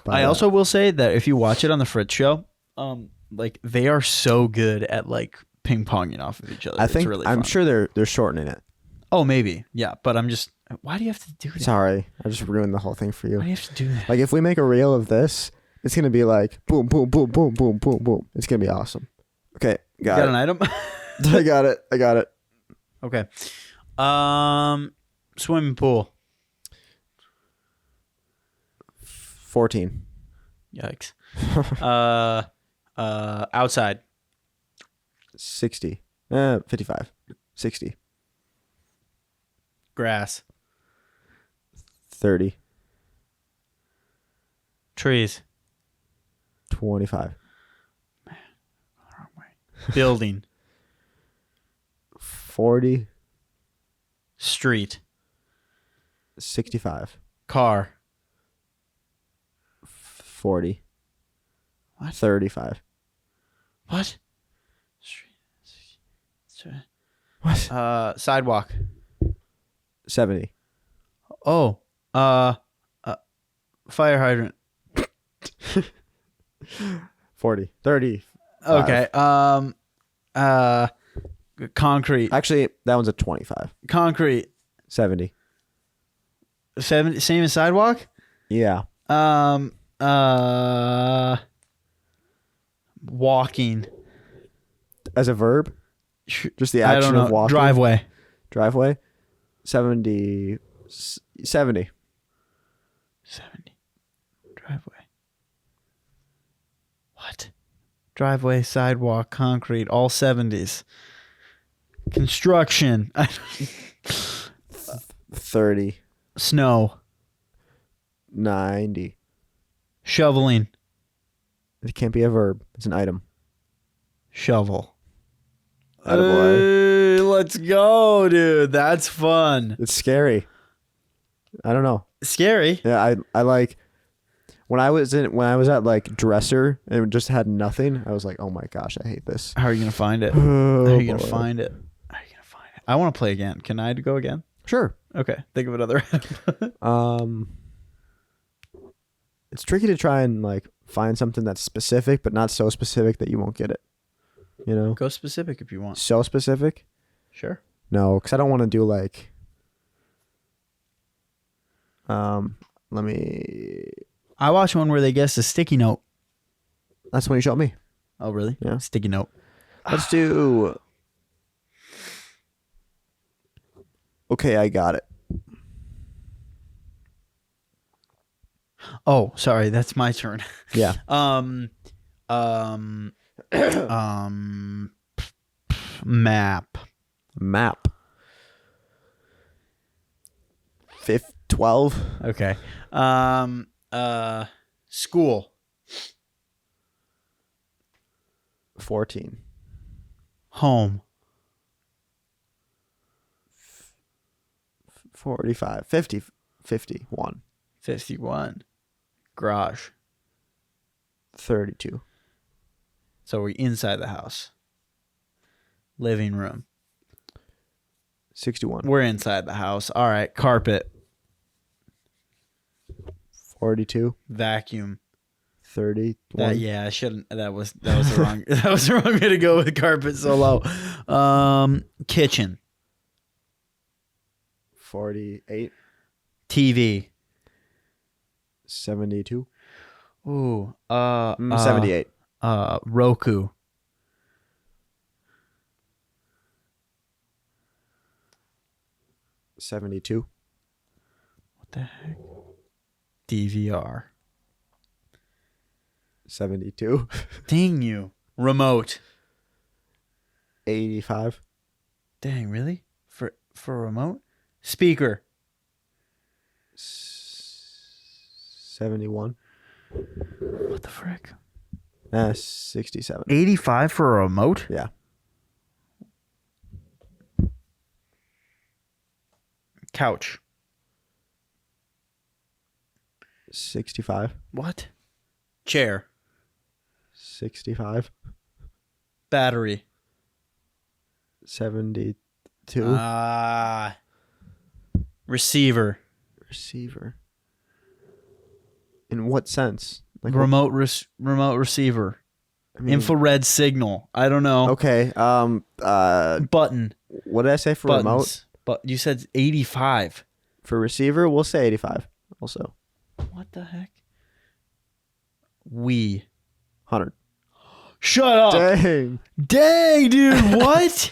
I also will say that if you watch it on the Fritz show, like they are so good at like ping ponging off of each other. I think it's really I'm fun. sure they're shortening it. Oh, maybe. Yeah, but I'm just. Why do you have to do that? Sorry, I just ruined the whole thing for Why do you. you have to do that? Like if we make a reel of this, it's gonna be like boom, boom, boom, boom, boom, boom, boom. It's gonna be awesome. Okay, got Got it. an item? I got it. Okay. Swimming pool. 14. Yikes. Outside. 60. 55. 60. Grass. 30. Trees. 25. Building. 40. Street. 65. Car. 40. What? 35. What? Street. What? Sidewalk. 70. Oh. Fire hydrant. 40. 30. Okay. Concrete. Actually, that one's a 25. Concrete. 70. 70. Same as sidewalk. Yeah. Walking. As a verb? Just the I action don't know. of walking? Driveway. Driveway? 70. 70. 70. Driveway. What? Driveway, sidewalk, concrete, all 70s. Construction. 30. Snow. 90. Shoveling. It can't be a verb. It's an item. Shovel. Attaboy. Hey, let's go, dude. That's fun. It's scary. I don't know. Scary. Yeah, I like when I was at like dresser and it just had nothing. I was like, oh my gosh, I hate this. How are you gonna find it? Oh, How are you gonna boy. find it? How are you gonna find it? I want to play again. Can I go again? Sure. Okay. Think of another. It's tricky to try and like find something that's specific, but not so specific that you won't get it. You know, Go specific if you want. so specific. Sure. No, because I don't want to do like. Let me. I watched one where they guessed a sticky note. That's when you showed me. Oh, really? Yeah. Sticky note. Let's do. Okay, I got it. Oh, sorry. That's my turn. Yeah. Map. Map. 12. Okay. School. 14. Home. 45. 50. 51. 51. Garage. 32. So we're inside the house. Living room. 61. We're inside the house. All right. Carpet. 42. Vacuum. 31. Yeah, I shouldn't. That was the wrong. That was the wrong way to go with carpet so low. Kitchen. 48. TV. 72. Ooh. 78. Roku. 72. What the heck? DVR. 72. Dang you. Remote. 85. Dang, really? For a remote? Speaker. 71. What the frick? 67. 85 for a remote? Yeah. Couch. 65. What? Chair. 65. Battery. 72. Receiver. Receiver. In what sense? Like Remote receiver. I mean, Infrared signal. I don't know. okay. Button. What did I say for Buttons. remote? But you said 85. For receiver, we'll say 85. Also, What the heck? We. 100. Shut up. Dang. Dang, dude. What?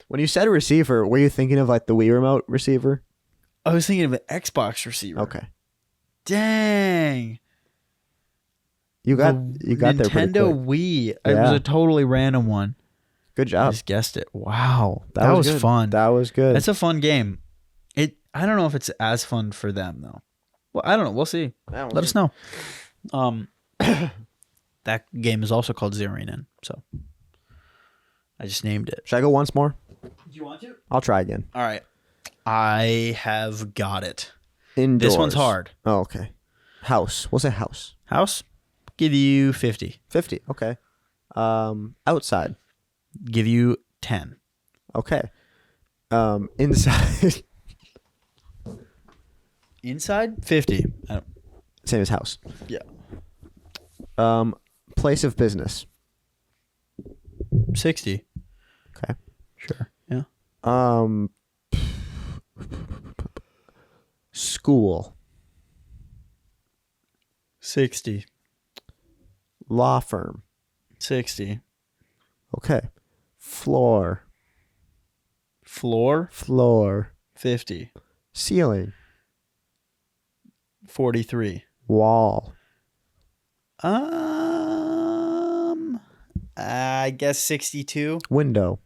When you said receiver, were you thinking of like the Wii remote receiver? I was thinking of an Xbox receiver. Okay. Dang. You got there pretty Nintendo quick. Wii. It Yeah. was a totally random one. Good I job. just guessed it. Wow. That was good. fun. That was good. It's a fun game. I don't know if it's as fun for them though. Well, I don't know. We'll see. Let us know. That game is also called Zeroing In. So I just named it. Should I go once more? Do you want to? I'll try again. All right. I have got it. Indoors. This one's hard. Oh, okay. House. We'll say house. House? Give you 50. 50. Okay. Outside. Give you 10. Okay. Inside. Inside? 50. Same as house. Yeah. Place of business. 60. Okay. Sure. Yeah. School. 60. Law firm. 60. Okay. Floor. Floor? Floor. 50. Ceiling. 43. Wall. I guess 62. Window.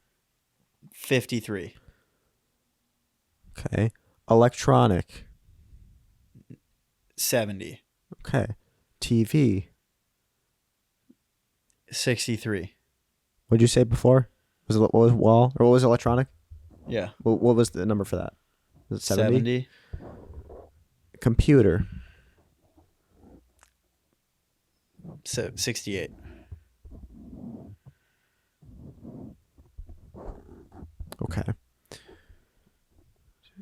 53. Okay. Electronic. 70. Okay. TV. 63. What'd you say before? What was wall or what was electronic? Yeah. What was the number for that? Was it 70? 70. Computer. 68. Okay.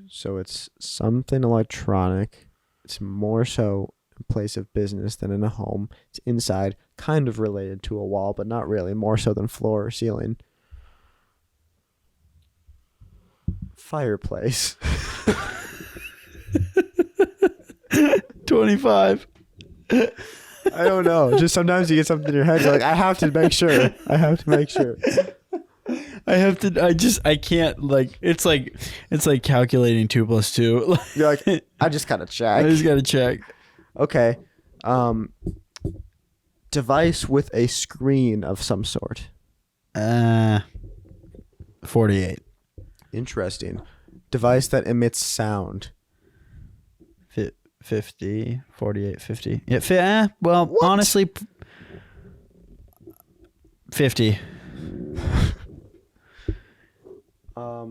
So it's something electronic. It's more so a place of business than in a home. It's inside, kind of related to a wall, but not really. More so than floor or ceiling. Fireplace. 25. I don't know. Just sometimes you get something in your head. You're like, I have to make sure. I can't, like, it's like calculating 2 plus 2. You're like, I just gotta check. I just gotta check. Okay. Device with a screen of some sort. 48. Interesting. Device that emits sound. 50, 48, 50. Yeah, well, What? honestly, 50.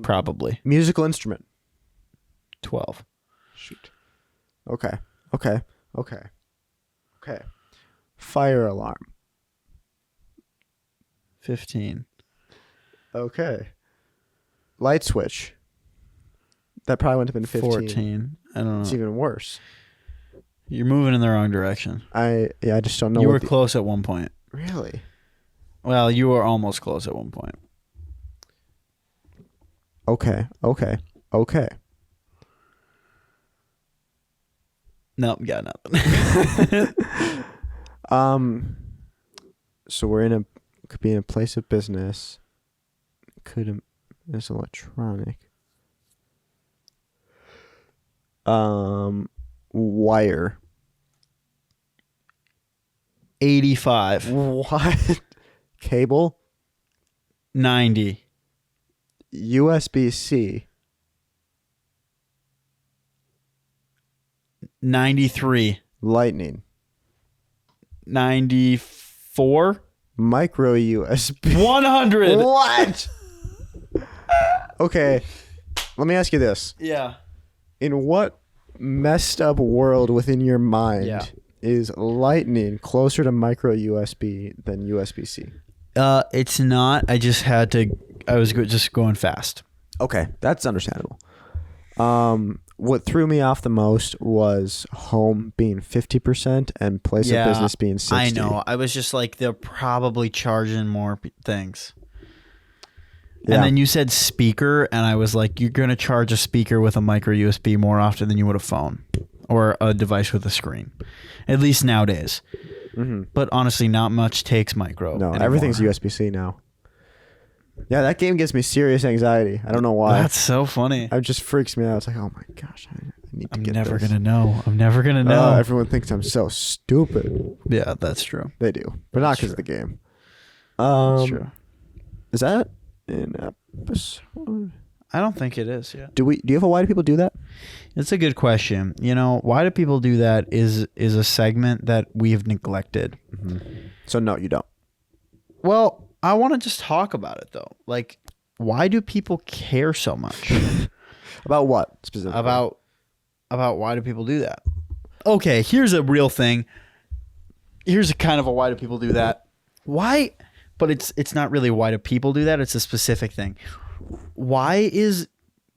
Probably. Musical instrument. 12. Shoot. Okay. Fire alarm. 15. Okay. Light switch. That probably wouldn't have been 15. 14. I don't know. It's even worse. You're moving in the wrong direction. I just don't know. You were close at one point. Really? Well, you were almost close at one point. Okay. Nope, got nothing. So could be in a place of business. It's electronic. Wire. 85. What? Cable. 90. USB-C. 93. Lightning. 94. Micro USB. 100. What? Okay. Let me ask you this. Yeah. In what messed up world within your mind is lightning closer to micro USB than USB-C? It's not. I was just going fast. Okay, that's understandable. What threw me off the most was home being 50% and place of business being 60%. I know. I was just like, they're probably charging more things. Yeah. And then you said speaker, and I was like, you're going to charge a speaker with a micro USB more often than you would a phone or a device with a screen, at least nowadays. Mm-hmm. But honestly, not much takes micro. No, anymore. everything's USB-C now. Yeah, that game gives me serious anxiety. I don't know why. That's so funny. It just freaks me out. It's like, oh my gosh, I need to get this. I'm never going to know. Everyone thinks I'm so stupid. Yeah, that's true. They do, but not because of the game. That's true. Is that an episode? I don't think it is. Yeah. Do you have a why do people do that? It's a good question. You know, why do people do that is a segment that we've neglected. Mm-hmm. So no, you don't. Well, I want to just talk about it though. Like, why do people care so much? About what specifically? About why do people do that? Okay, here's a real thing. Here's a kind of a why do people do that? Why? But it's not really why do people do that. It's a specific thing. Why is...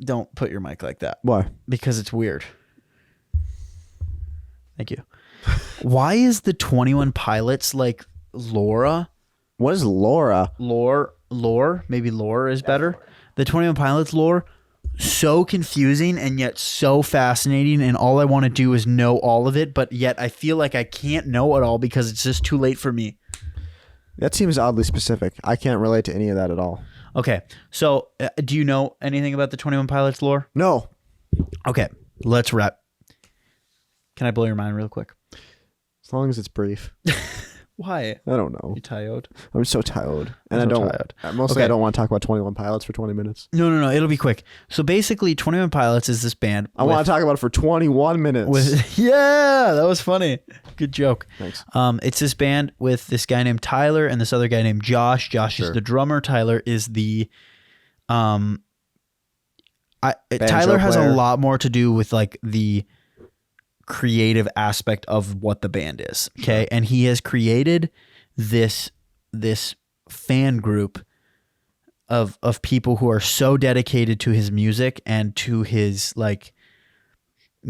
Don't put your mic like that. Why? Because it's weird. Thank you. Why is the 21 Pilots like Laura? What is Laura? Lore. Maybe lore is better. The 21 Pilots lore, so confusing and yet so fascinating, and all I want to do is know all of it, but yet I feel like I can't know it all because it's just too late for me. That seems oddly specific. I can't relate to any of that at all. Okay, so do you know anything about the 21 Pilots lore? No. Okay, let's wrap. Can I blow your mind real quick? As long as it's brief. Why? I don't know. You tired? I'm so tired, and I'm I so don't. tired. Mostly, Okay. I don't want to talk about 21 Pilots for 20 minutes. No. It'll be quick. So basically, 21 Pilots is this band. I want to talk about it for 21 minutes. Yeah, that was funny. Good joke. Thanks. It's this band with this guy named Tyler and this other guy named Josh. Josh is the drummer. Tyler is the Tyler has a player. lot more to do with like the creative aspect of what the band is. Okay. Sure. And he has created this fan group of people who are so dedicated to his music and to his like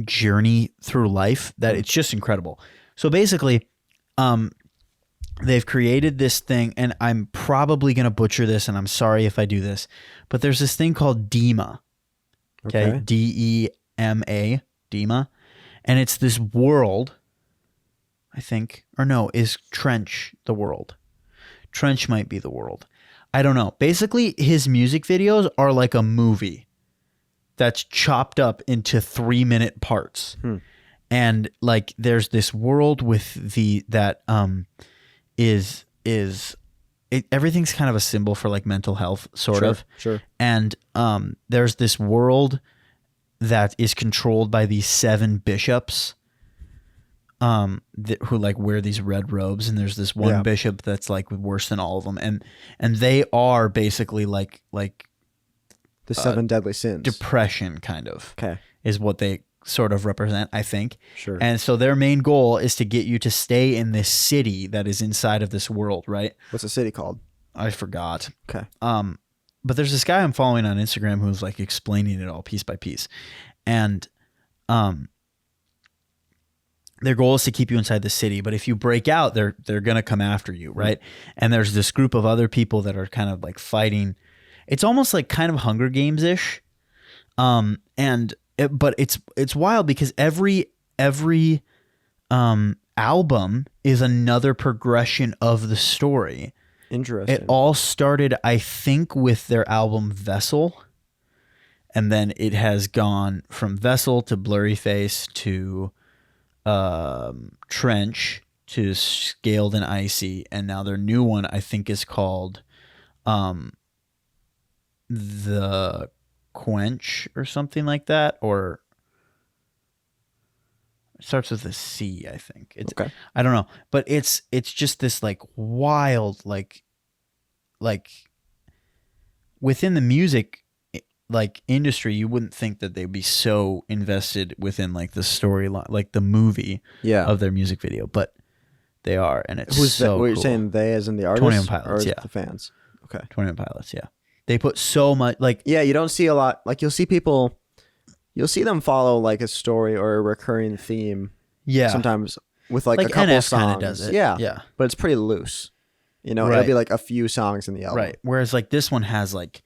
journey through life that it's just incredible. So basically, they've created this thing, and I'm probably going to butcher this, and I'm sorry if I do this, but there's this thing called DEMA. Okay. DEMA, DEMA. And it's this world, I think, or no, is Trench the world? Trench might be the world. I don't know. Basically, his music videos are like a movie that's chopped up into 3-minute parts. And like there's this world with everything's kind of a symbol for like mental health, sort of. Sure. And there's this world that is controlled by these 7 bishops who like wear these red robes, and there's this one bishop that's like worse than all of them, and they are basically like the 7 deadly sins. Depression kind of is what they sort of represent, I think. Sure. And so their main goal is to get you to stay in this city that is inside of this world, right? What's the city called? I forgot. Okay. But there's this guy I'm following on Instagram who's like explaining it all piece by piece. And their goal is to keep you inside the city, but if you break out, they're going to come after you, right? And there's this group of other people that are kind of like fighting. It's almost like kind of Hunger Games-ish. But it's wild because every album is another progression of the story. Interesting. It all started, I think, with their album Vessel, and then it has gone from Vessel to Blurry Face to Trench to Scaled and Icy, and now their new one I think is called The Quench or something like that, or it starts with a C, I think. It's okay. I don't know, but it's just this like wild like within the music like industry, you wouldn't think that they'd be so invested within like the storyline, like the movie of their music video, but they are, and it's Who's so what you're cool. saying? They as in the artists, 21 Pilots, or yeah. the fans. Okay. 21 Pilots, yeah. They put so much like you don't see a lot. Like you'll see them follow like a story or a recurring theme. Yeah. Sometimes with like a NF couple songs. kinda does it. Yeah. But it's pretty loose. You know, Right. it'll be like a few songs in the album. right. Whereas like this one has like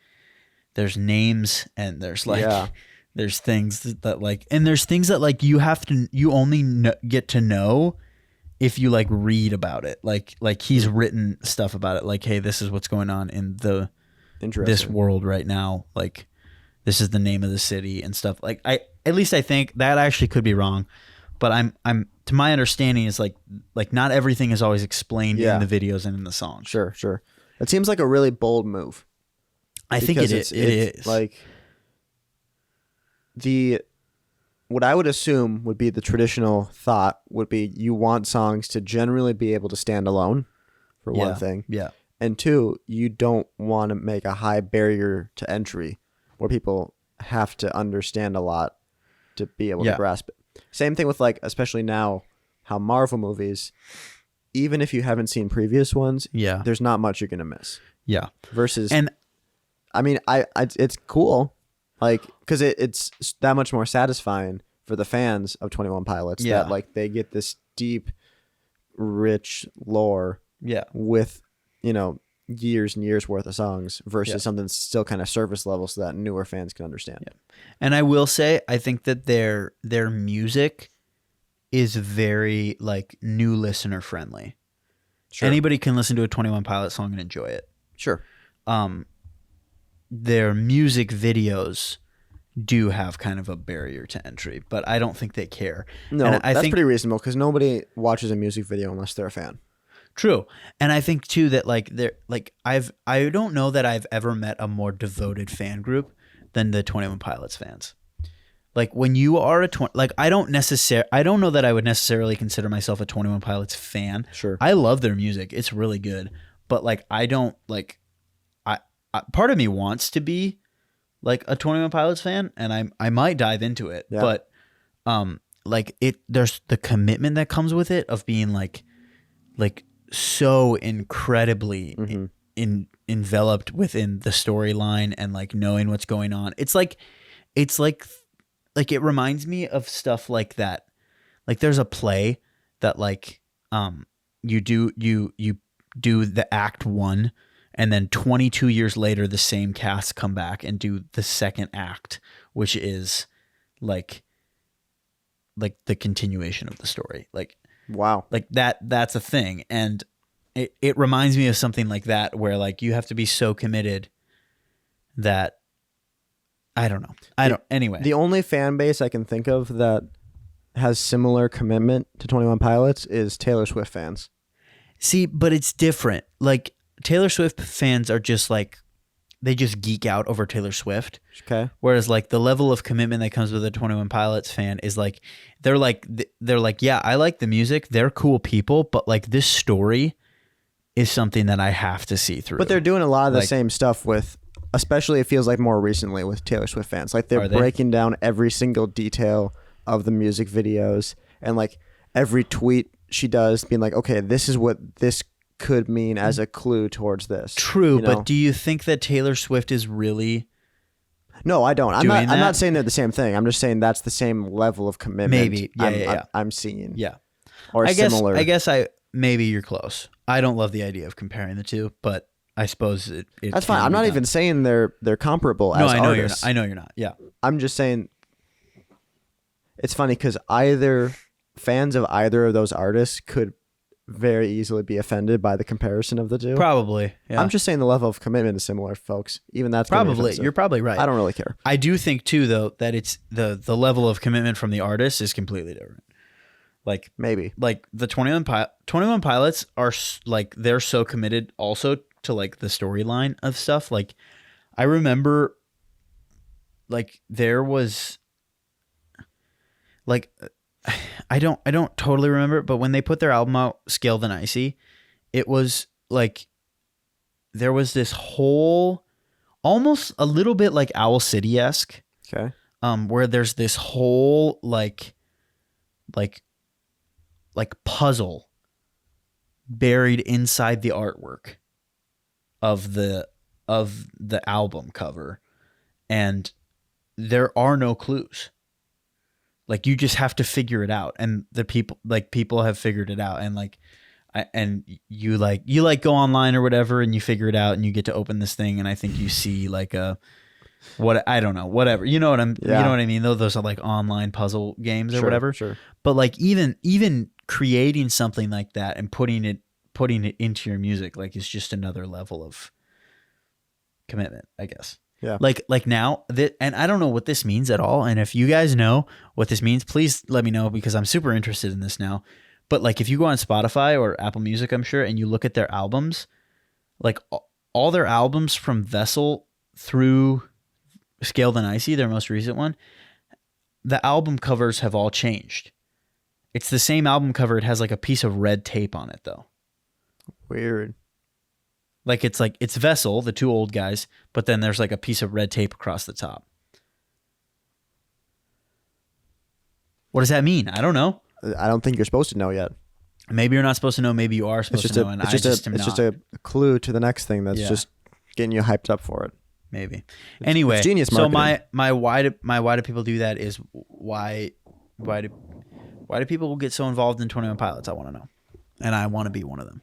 there's names and there's like there's things that like, and there's things that like you only get to know if you like read about it. Like he's written stuff about it. Like, hey, this is what's going on in this world right now. Like this is the name of the city and stuff. Like at least I think that actually could be wrong, but I'm to my understanding is like not everything is always explained in the videos and in the songs. Sure. It seems like a really bold move. I think it is. Like what I would assume would be the traditional thought would be you want songs to generally be able to stand alone, for one thing. Yeah. And 2, you don't want to make a high barrier to entry where people have to understand a lot to be able to grasp it. Same thing with like, especially now, how Marvel movies, even if you haven't seen previous ones, there's not much you're going to miss. Yeah. Versus, and I mean, it's cool, like, because it's that much more satisfying for the fans of 21 Pilots that like they get this deep, rich lore with, you know, years and years worth of songs versus something that's still kind of surface level so that newer fans can understand. Yeah. And I will say, I think that their music is very like new listener friendly. Sure. Anybody can listen to a 21 Pilot song and enjoy it. Sure. Their music videos do have kind of a barrier to entry, but I don't think they care. No, and I that's think, pretty reasonable because nobody watches a music video unless they're a fan. True. And I think too that like I don't know that I've ever met a more devoted fan group than the 21 Pilots fans. Like when you are I don't know that I would necessarily consider myself a 21 Pilots fan. Sure. I love their music. It's really good. But like I don't like I part of me wants to be like a 21 Pilots fan, and I might dive into it. Yeah. But like there's the commitment that comes with it of being like so incredibly enveloped within the storyline and like knowing what's going on. It's like it reminds me of stuff like that. Like there's a play that like you do the act 1, and then 22 years later the same cast come back and do the second act, which is like the continuation of the story. Like wow. Like that's a thing. And it reminds me of something like that where like you have to be so committed that I don't know. Anyway. The only fan base I can think of that has similar commitment to 21 Pilots is Taylor Swift fans. See, but it's different. Like Taylor Swift fans are just like, they just geek out over Taylor Swift. Okay. Whereas like the level of commitment that comes with a 21 Pilots fan is like, they're like, yeah, I like the music. They're cool people, but like this story is something that I have to see through. But they're doing a lot of the Like- same stuff with, especially it feels like more recently with Taylor Swift fans. Like they're Are they? breaking down every single detail of the music videos, and like every tweet she does being like, okay, this is what this could mean as a clue towards this. True, you know? but do you think that Taylor Swift is really No, I don't. I'm doing not that? saying they're the same thing. I'm just saying that's the same level of commitment. Maybe. Yeah, I'm, yeah. I'm seeing. Yeah. Or similar. I guess maybe you're close. I don't love the idea of comparing the two, but I suppose it That's can fine. I'm be not done. even saying they're comparable No, as I know artists. you're not. I know you're not. Yeah. I'm just saying it's funny because either fans of either of those artists could very easily be offended by the comparison of the two. Probably. Yeah. I'm just saying the level of commitment is similar, folks. Even that's gonna be probably. offensive. You're probably right. I don't really care. I do think too though that it's the level of commitment from the artist is completely different. Like Maybe. the 21 Pilots are like they're so committed also to like the storyline of stuff. Like I remember like there was like I don't totally remember, but when they put their album out, Scaled and Icy, it was like there was this whole almost a little bit like Owl City-esque, Okay. where there's this whole like puzzle buried inside the artwork of the album cover, and there are no clues. Like you just have to figure it out, and the people have figured it out, and you go online or whatever, and you figure it out, and you get to open this thing, and I think you see like a what I don't know, whatever. You know what you know what I mean? Those are like online puzzle games or whatever. Sure. But like even creating something like that and putting it into your music like is just another level of commitment, I guess. Yeah. Like now that, and I don't know what this means at all. And if you guys know what this means, please let me know because I'm super interested in this now. But like if you go on Spotify or Apple Music, I'm sure, and you look at their albums, like all their albums from Vessel through Scaled and Icy, their most recent one, the album covers have all changed. It's the same album cover. It has like a piece of red tape on it though. Weird. Like it's Vessel, the two old guys, but then there's like a piece of red tape across the top. What does that mean? I don't know. I don't think you're supposed to know yet. Maybe you're not supposed to know. Maybe you are supposed to know. And it's just a clue to the next thing that's just getting you hyped up for it. Maybe. Anyway, it's genius so marketing. my why do people do that is why do people get so involved in 21 Pilots? I want to know, and I want to be one of them.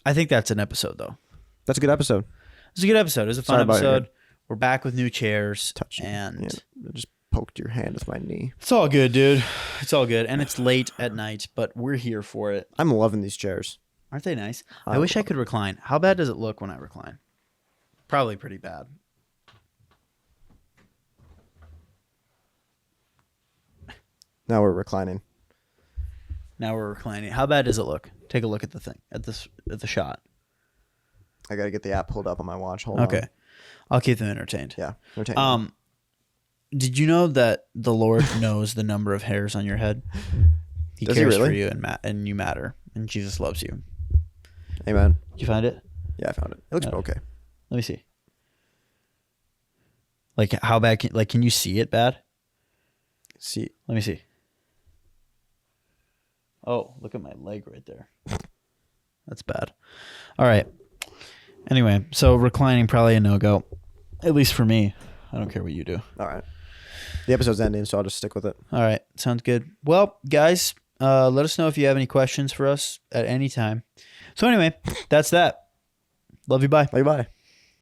I think that's an episode though. That's a good episode. It's a good episode. It was a fun Sorry about episode. your- We're back with new chairs, Touching. and I just poked your hand with my knee. it's all good, dude. It's all good, and it's late at night, but we're here for it. I'm loving these chairs. Aren't they nice? I wish I could recline. How bad does it look when I recline? Probably pretty bad. Now we're reclining. Now we're reclining. How bad does it look? Take a look at the thing, at the shot. I gotta get the app pulled up on my watch. Hold on. Okay. I'll keep them entertained. Yeah. Entertainment. Did you know that the Lord knows the number of hairs on your head? He Does he cares for really? you and you matter. And Jesus loves you. Amen. Did you find it? Yeah, I found it. It looks Yeah. okay. Let me see. Like how bad can you see it bad? See. Let me see. Oh, look at my leg right there. That's bad. All right. Anyway, so reclining probably a no-go. At least for me. I don't care what you do. All right. The episode's ending, so I'll just stick with it. All right. Sounds good. Well, guys, let us know if you have any questions for us at any time. So anyway, that's that. Love you. Bye. Bye.